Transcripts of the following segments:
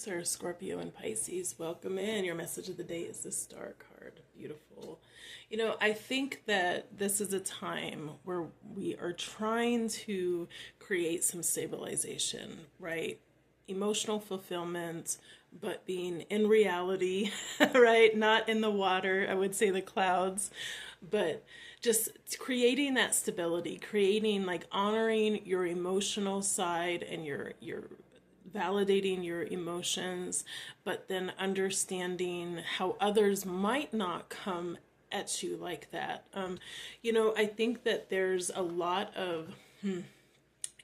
Cancer, Scorpio, and Pisces, welcome in. Your message of the day is the Star card. Beautiful. I think that this is a time where we are trying to create some stabilization, right? Emotional fulfillment, but being in reality, right? Not in the water, I would say the clouds, but just creating that stability, creating like honoring your emotional side and your validating your emotions, but then understanding how others might not come at you like that. I think that there's a lot of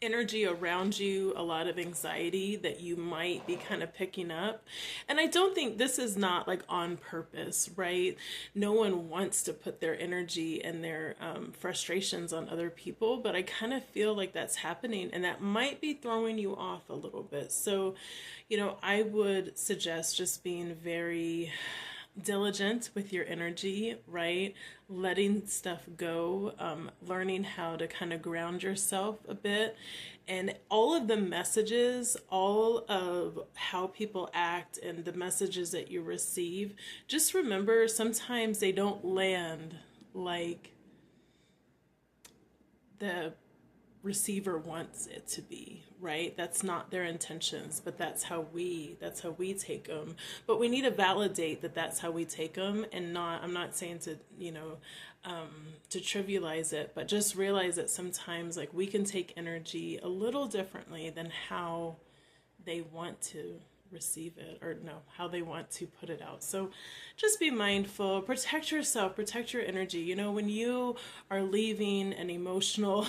energy around you, a lot of anxiety that you might be kind of picking up. And I don't think this is not like on purpose, right? No one wants to put their energy and their frustrations on other people, but I kind of feel like that's happening and that might be throwing you off a little bit. So, I would suggest just being very diligent with your energy, right? Letting stuff go, learning how to kind of ground yourself a bit. And all of the messages, all of how people act and the messages that you receive, just remember sometimes they don't land like the receiver wants it to be, right? That's not their intentions, but that's how we take them. But we need to validate that that's how we take them, and not, I'm not saying to to trivialize it, but just realize that sometimes like we can take energy a little differently than how they want to receive it, or no, how they want to put it out. So just be mindful, protect yourself, protect your energy. When you are leaving an emotional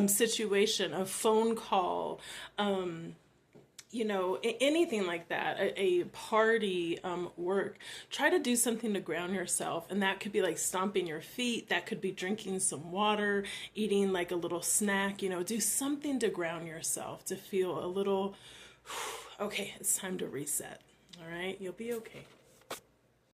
situation, a phone call, anything like that, a party, work, try to do something to ground yourself. And that could be like stomping your feet, that could be drinking some water, eating like a little snack, do something to ground yourself, to feel a little okay, it's time to reset. All right, you'll be okay.